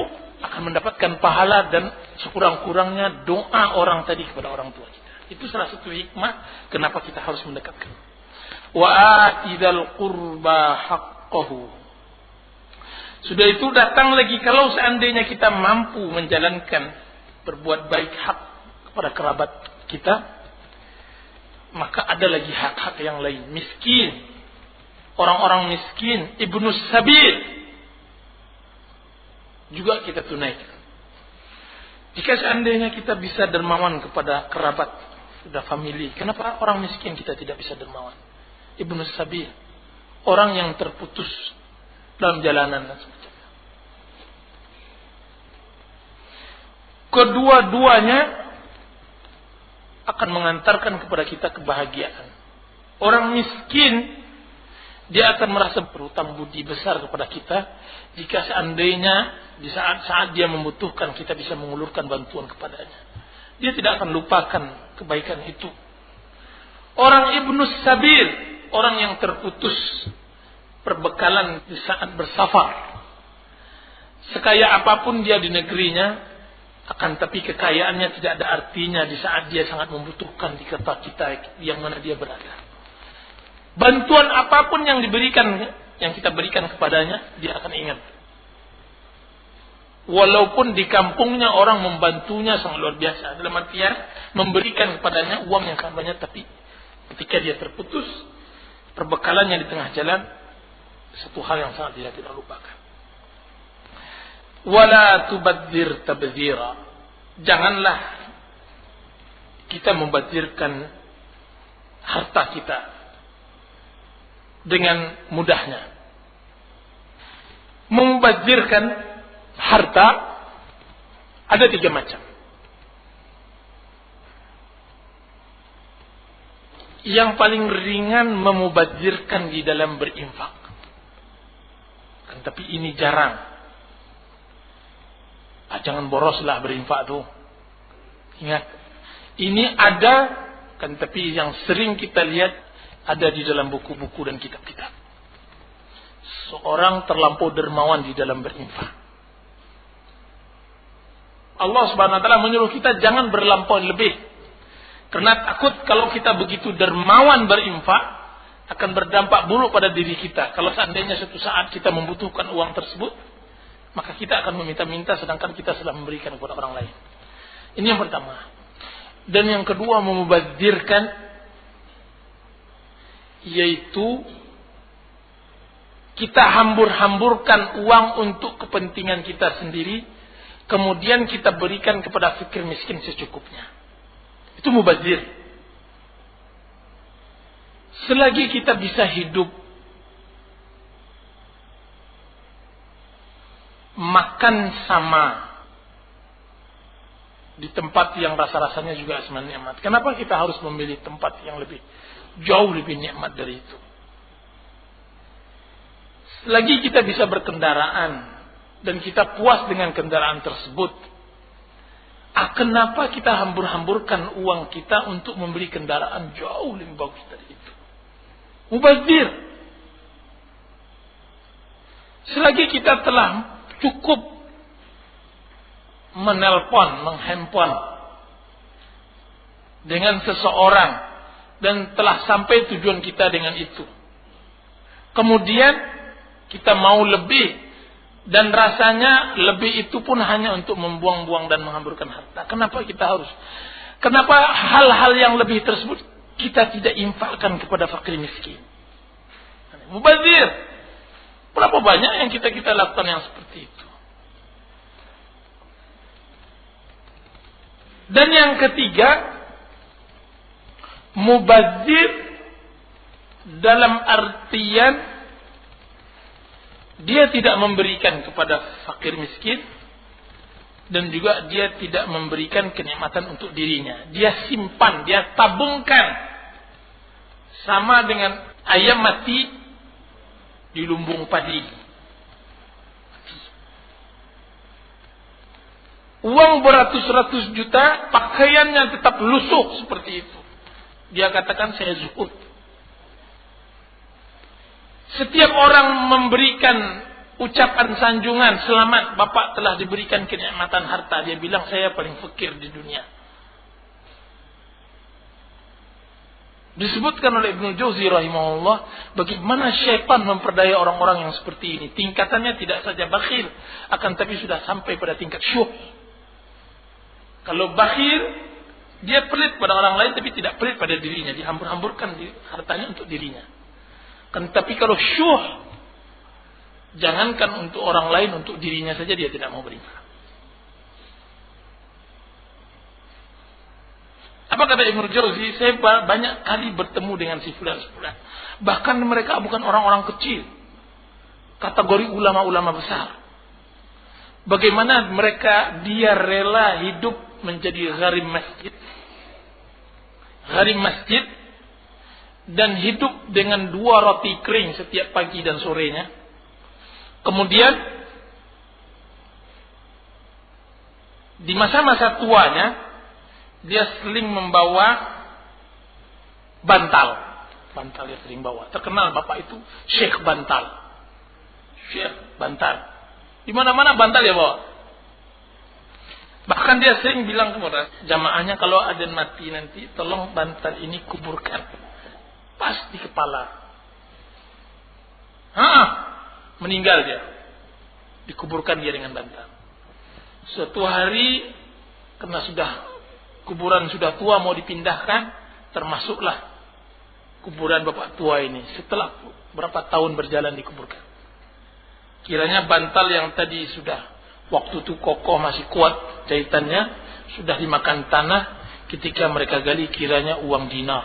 akan mendapatkan pahala dan sekurang-kurangnya doa orang tadi kepada orang tua kita. Itu salah satu hikmah kenapa kita harus mendekatkan. Wa atidal qurba haqqahu. Sudah itu datang lagi, kalau seandainya kita mampu menjalankan berbuat baik hak kepada kerabat kita, maka ada lagi hak-hak yang lain. Miskin, orang-orang miskin, ibnu sabil, juga kita tunaikan. Jika seandainya kita bisa dermawan kepada kerabat, sudah famili, kenapa orang miskin kita tidak bisa dermawan? Ibnu sabil, orang yang terputus dalam jalanan dan sebagainya. Kedua-duanya akan mengantarkan kepada kita kebahagiaan. Orang miskin, dia akan merasa berhutang budi besar kepada kita jika seandainya di saat-saat dia membutuhkan kita bisa mengulurkan bantuan kepadanya. Dia tidak akan lupakan kebaikan itu. Orang ibnu sabil, orang yang terputus perbekalan di saat bersafar, sekaya apapun dia di negerinya, akan tapi kekayaannya tidak ada artinya di saat dia sangat membutuhkan di tempat kita yang mana dia berada. Bantuan apapun yang diberikan, yang kita berikan kepadanya, dia akan ingat. Walaupun di kampungnya orang membantunya sangat luar biasa, dalam artian memberikan kepadanya uang yang sangat banyak, tapi ketika dia terputus perbekalannya di tengah jalan, satu hal yang sangat dia tidak lupakan. Wala tubadzir tabdzira. Janganlah kita membadzirkan harta kita dengan mudahnya. Membadzirkan harta ada 3 macam. Yang paling ringan memubadzirkan di dalam berinfak. Kan tapi ini jarang. Jangan boroslah berinfak tuh. Ingat, ini ada, kan tapi yang sering kita lihat ada di dalam buku-buku dan kitab-kitab. Seorang terlampau dermawan di dalam berinfak. Allah Subhanahu wa taala menyuruh kita jangan berlampau lebih. Karena takut kalau kita begitu dermawan berinfak akan berdampak buruk pada diri kita. Kalau seandainya suatu saat kita membutuhkan uang tersebut, maka kita akan meminta-minta sedangkan kita sudah memberikan kepada orang lain. Ini yang pertama. Dan yang kedua, memubadzirkan, yaitu kita hambur-hamburkan uang untuk kepentingan kita sendiri, kemudian kita berikan kepada fakir miskin secukupnya. Itu mubadzir. Selagi kita bisa hidup, makan sama di tempat yang rasa-rasanya juga sebenarnya nikmat. Kenapa kita harus memilih tempat yang jauh lebih nikmat dari itu? Selagi kita bisa berkendaraan dan kita puas dengan kendaraan tersebut, kenapa kita hambur-hamburkan uang kita untuk membeli kendaraan jauh lebih bagus dari itu? Mubazir. Selagi kita telah cukup menghandphone dengan seseorang dan telah sampai tujuan kita dengan itu, kemudian kita mau lebih, dan rasanya lebih itu pun hanya untuk membuang-buang dan menghamburkan harta. Kenapa hal-hal yang lebih tersebut kita tidak infakkan kepada fakir miskin? Mubazir. Berapa banyak yang kita lakukan yang seperti itu? Dan yang ketiga, mubazir dalam artian dia tidak memberikan kepada fakir miskin, dan juga dia tidak memberikan kenikmatan untuk dirinya. Dia simpan, dia tabungkan. Sama dengan ayam mati di lumbung padi. Uang beratus-ratus juta, pakaiannya tetap lusuh seperti itu. Dia katakan saya zuhud. Setiap orang memberikan ucapan sanjungan, selamat Bapak telah diberikan kenikmatan harta. Dia bilang saya paling fakir di dunia. Disebutkan oleh Ibnu Jauzi rahimahullah, bagaimana syaitan memperdaya orang-orang yang seperti ini. Tingkatannya tidak saja bakhil, akan tapi sudah sampai pada tingkat syuh. Kalau bakhil, dia pelit pada orang lain tapi tidak pelit pada dirinya. Dihambur-hamburkan hartanya untuk dirinya. Kan tapi kalau syuh, jangankan untuk orang lain, untuk dirinya saja dia tidak mau berinfak. Apa kata Ibnu Jauzi? Saya banyak kali bertemu dengan si fulan. Bahkan mereka bukan orang-orang kecil, kategori ulama-ulama besar. Bagaimana dia rela hidup menjadi gharim masjid, dan hidup dengan 2 roti kering setiap pagi dan sorenya. Kemudian di masa-masa tuanya dia sering membawa bantal dia sering bawa. Terkenal bapak itu Syekh Bantal. Di mana-mana bantal dia bawa. Bahkan dia sering bilang kepada jamaahnya, kalau ada mati nanti tolong bantal ini kuburkan pas di kepala. Meninggal dia, dikuburkan dia dengan bantal. Suatu hari, karena kuburan sudah tua mau dipindahkan, termasuklah kuburan bapak tua ini. Setelah berapa tahun berjalan dikuburkan. Kiranya bantal yang tadi sudah waktu itu kokoh, masih kuat jahitannya, sudah dimakan tanah. Ketika mereka gali, kiranya uang dinar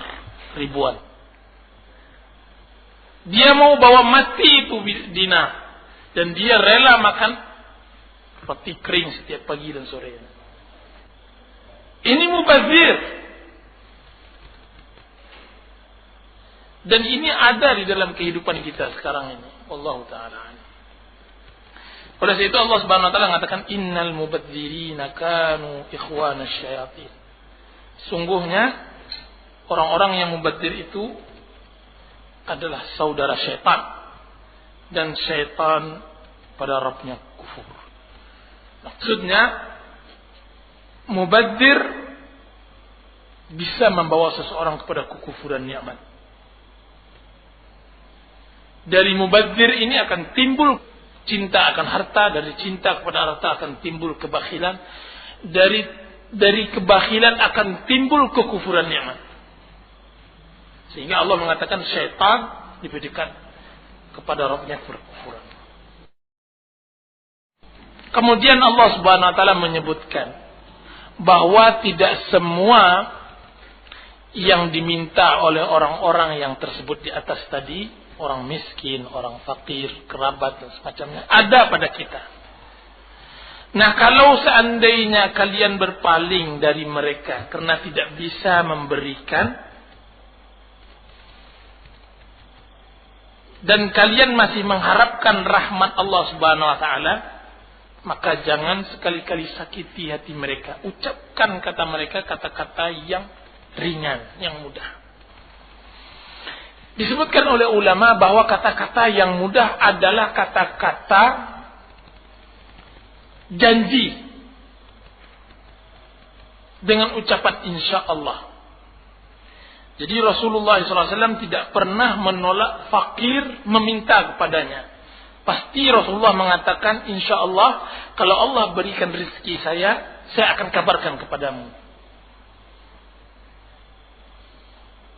ribuan. Dia mau bawa mati itu dinar, dan dia rela makan roti kering setiap pagi dan sore. Ini mubazir. Dan ini ada di dalam kehidupan kita sekarang ini. Wallahu ta'ala. Oleh sebab itu Allah Subhanahu wa taala mengatakan innal mubadzirina kanu ikhwanasy syayatin. Sungguhnya orang-orang yang mubadzir itu adalah saudara syaitan, dan syaitan pada Rabbnya kufur. Maksudnya mubadzir bisa membawa seseorang kepada kekufuran nikmat. Dari mubadzir ini akan timbul cinta akan harta, dari cinta kepada harta akan timbul kebakhilan, dari kebakhilan akan timbul kekufuran nikmat. Sehingga Allah mengatakan syaitan diberikan kepada Rabbnya kekufuran. Kemudian Allah Subhanahu wa taala menyebutkan bahwa tidak semua yang diminta oleh orang-orang yang tersebut di atas tadi, orang miskin, orang fakir, kerabat dan semacamnya, ada pada kita. Nah, kalau seandainya kalian berpaling dari mereka karena tidak bisa memberikan, dan kalian masih mengharapkan rahmat Allah Subhanahu wa taala, maka jangan sekali-kali sakiti hati mereka. Ucapkan kata mereka kata-kata yang ringan, yang mudah. Disebutkan oleh ulama bahwa kata-kata yang mudah adalah kata-kata janji dengan ucapan insya Allah. Jadi Rasulullah SAW tidak pernah menolak fakir meminta kepadanya. Pasti Rasulullah mengatakan insya Allah, kalau Allah berikan rezeki saya akan kabarkan kepadamu.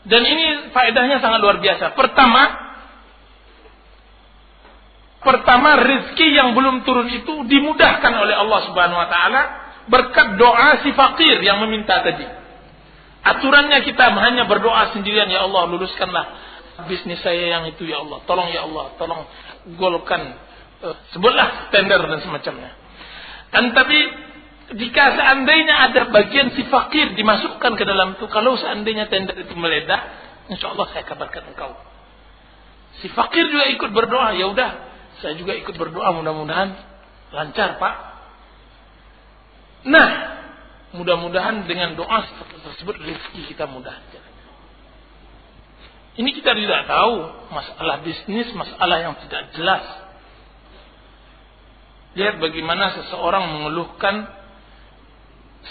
Dan ini faedahnya sangat luar biasa. Pertama rezeki yang belum turun itu dimudahkan oleh Allah Subhanahu wa taala berkat doa si fakir yang meminta tadi. Aturannya kita hanya berdoa sendirian, ya Allah luluskanlah bisnis saya yang itu ya Allah, tolong ya Allah, tolong golkan, sebutlah tender dan semacamnya. Dan tapi jika seandainya ada bagian si fakir dimasukkan ke dalam itu, kalau seandainya tender itu meledak, insya Allah saya kabarkan engkau. Si fakir juga ikut berdoa, ya udah, saya juga ikut berdoa, mudah-mudahan lancar Pak. Nah, mudah-mudahan dengan doa tersebut rezeki kita mudah. Ini kita tidak tahu masalah bisnis, masalah yang tidak jelas. Lihat bagaimana seseorang mengeluhkan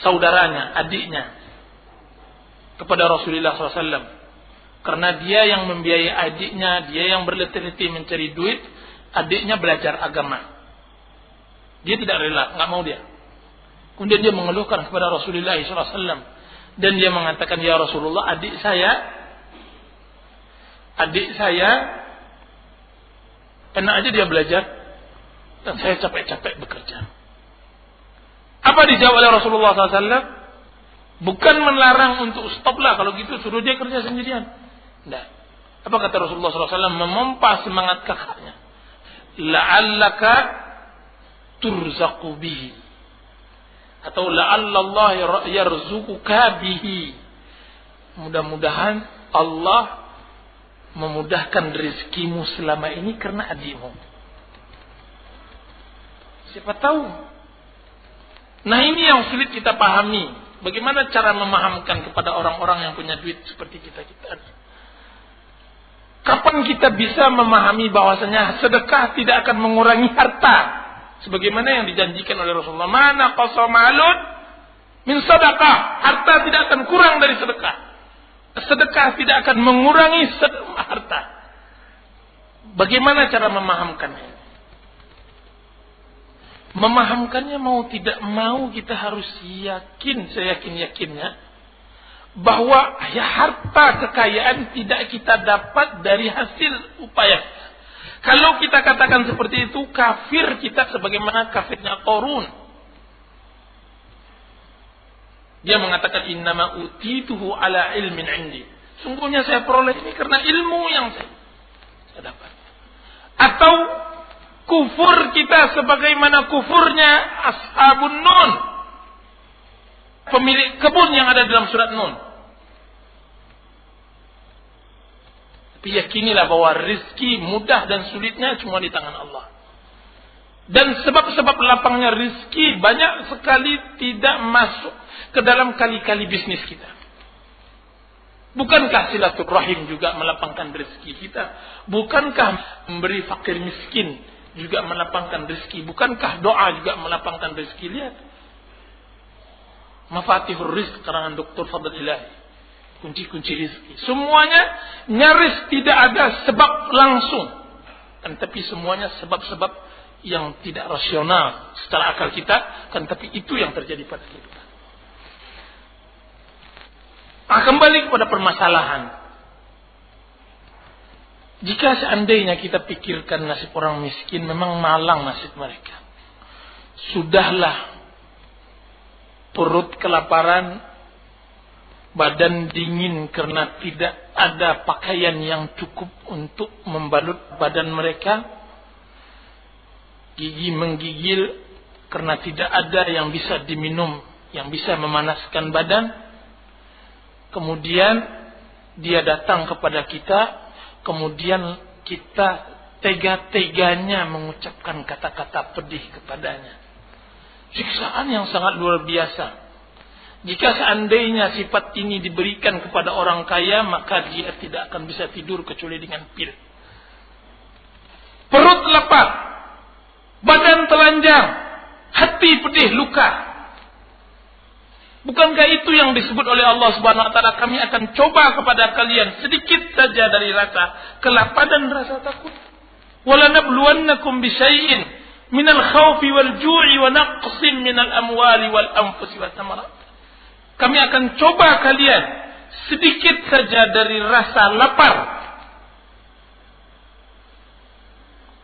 saudaranya, adiknya kepada Rasulullah SAW. Karena dia yang membiayai adiknya, dia yang berletih-letih mencari duit, adiknya belajar agama. Dia tidak rela, nggak mau dia. Kemudian dia mengeluhkan kepada Rasulullah SAW. Dan dia mengatakan, ya Rasulullah, adik saya enak aja dia belajar, dan saya capek-capek bekerja. Apa dijawab oleh Rasulullah SAW? Bukan melarang untuk stoplah, kalau gitu suruh dia kerja sendirian. Tidak. Apa kata Rasulullah SAW? Memompa semangat kakaknya. La'allaka turzaqu bihi, atau la'allallah yarzuquka bihi. Mudah-mudahan Allah memudahkan rezekimu selama ini karena adikmu. Siapa tahu. Nah, ini yang sulit kita pahami. Bagaimana cara memahamkan kepada orang-orang yang punya duit seperti kita. Kapan kita bisa memahami bahwasanya sedekah tidak akan mengurangi harta, sebagaimana yang dijanjikan oleh Rasulullah, mana qasamalun min sedekah, harta tidak akan kurang dari sedekah. Sedekah tidak akan mengurangi harta. Bagaimana cara memahamkannya? Memahamkannya mau tidak mau kita harus yakin, seyakin-yakinnya, bahwa ya harta kekayaan tidak kita dapat dari hasil upaya. Kalau kita katakan seperti itu, kafir kita sebagaimana kafirnya Qarun. Dia mengatakan innama utituhu ala ilmin indi. Sungguhnya saya peroleh ini karena ilmu yang saya dapat. Atau kufur kita sebagaimana kufurnya Ashabun Nun, pemilik kebun yang ada dalam surat Nun. Tapi yakinilah bahwa rizki mudah dan sulitnya cuma di tangan Allah. Dan sebab-sebab lapangnya rizki banyak sekali tidak masuk ke dalam kali-kali bisnis kita. Bukankah silaturahim juga melapangkan rezeki kita? Bukankah memberi fakir miskin juga melapangkan rezeki? Bukankah doa juga melapangkan rezeki? Lihat Mafatihur Rizq karangan Dr. Fadl Ilahi, kunci-kunci rezeki. Semuanya nyaris tidak ada sebab langsung, tapi semuanya sebab-sebab yang tidak rasional secara akal kita, tapi itu yang terjadi pada kita. Kembali kepada permasalahan. Jika seandainya kita pikirkan nasib orang miskin, memang malang nasib mereka. Sudahlah perut kelaparan, badan dingin karena tidak ada pakaian yang cukup untuk membalut badan mereka, gigi menggigil karena tidak ada yang bisa diminum yang bisa memanaskan badan. Kemudian dia datang kepada kita, kemudian kita tega-teganya mengucapkan kata-kata pedih kepadanya. Siksaan yang sangat luar biasa. Jika seandainya sifat ini diberikan kepada orang kaya, maka dia tidak akan bisa tidur kecuali dengan pil. Perut lapar, badan telanjang, hati pedih, luka. Bukankah itu yang disebut oleh Allah Subhanahu wa taala, kami akan coba kepada kalian sedikit saja dari rasa kelaparan dan rasa takut. Walanabluwannakum bisyai'in minal khawfi wal ju'i wa naqsin minal amwali wal anfusi wat thamarat. Kami akan coba kalian sedikit saja dari rasa lapar.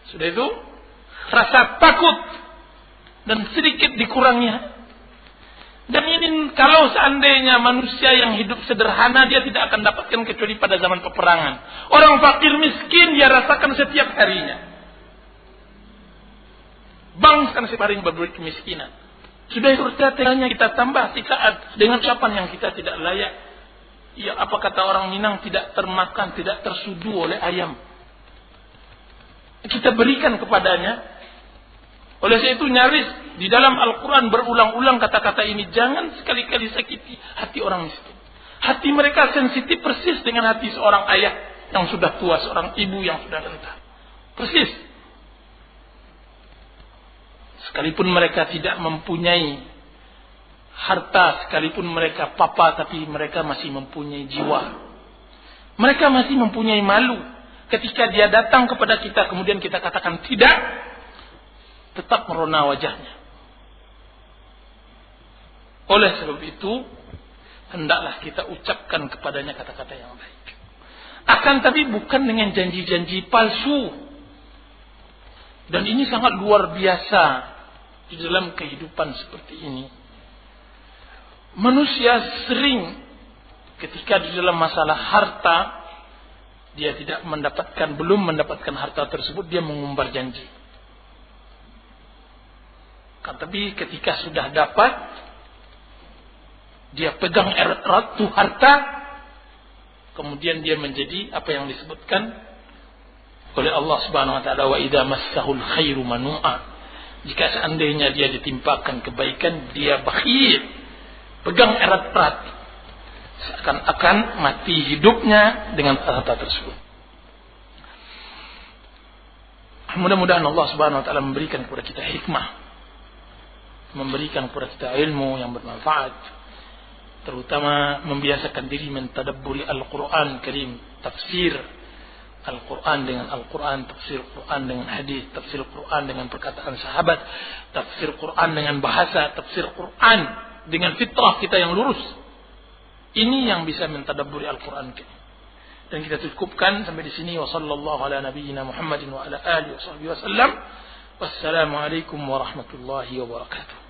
Sudah itu rasa takut dan sedikit dikurangi Dan ini kalau seandainya manusia yang hidup sederhana, dia tidak akan dapatkan kecuali pada zaman peperangan. Orang fakir miskin dia rasakan setiap harinya. Bangsa setiap hari berbuat kemiskinan. Sudah itu teganya kita tambah siksaan dengan ucapan yang kita tidak layak. Ya, apa kata orang Minang, tidak termakan, tidak tersudu oleh ayam. Kita berikan kepadanya. Oleh sebab itu nyaris di dalam Al-Quran berulang-ulang kata-kata ini. Jangan sekali-kali sakiti hati orang miskin. Hati mereka sensitif persis dengan hati seorang ayah yang sudah tua, seorang ibu yang sudah renta. Persis. Sekalipun mereka tidak mempunyai harta, sekalipun mereka papa, tapi mereka masih mempunyai jiwa. Mereka masih mempunyai malu. Ketika dia datang kepada kita, kemudian kita katakan tidak, tetap merona wajahnya. Oleh sebab itu, hendaklah kita ucapkan kepadanya kata-kata yang baik. Akan tapi bukan dengan janji-janji palsu. Dan ini sangat luar biasa di dalam kehidupan seperti ini. Manusia sering ketika di dalam masalah harta, dia belum mendapatkan harta tersebut, dia mengumbar janji. Tapi ketika sudah dapat, dia pegang erat-erat tuh harta, kemudian dia menjadi apa yang disebutkan oleh Allah Subhanahu wa taala, wa idza massahul khairu manu'a. Jika seandainya dia ditimpakan kebaikan, dia bakhil, pegang erat-erat, seakan-akan mati hidupnya dengan harta tersebut. Mudah-mudahan Allah Subhanahu wa taala memberikan kepada kita hikmah, memberikan kepada kita ilmu yang bermanfaat, terutama membiasakan diri mentadabburi Al-Quran Karim, tafsir Al-Quran dengan Al-Quran, tafsir Quran dengan hadis, tafsir Quran dengan perkataan sahabat, tafsir Quran dengan bahasa, tafsir Quran dengan fitrah kita yang lurus. Ini yang bisa mentadabburi Al-Quran Karim. Dan kita cukupkan sampai di sini. Wa sallallahu ala nabiyyina Muhammadin wa ala alihi wa sahbihi wasallam. Wassalamualaikum warahmatullahi wabarakatuh.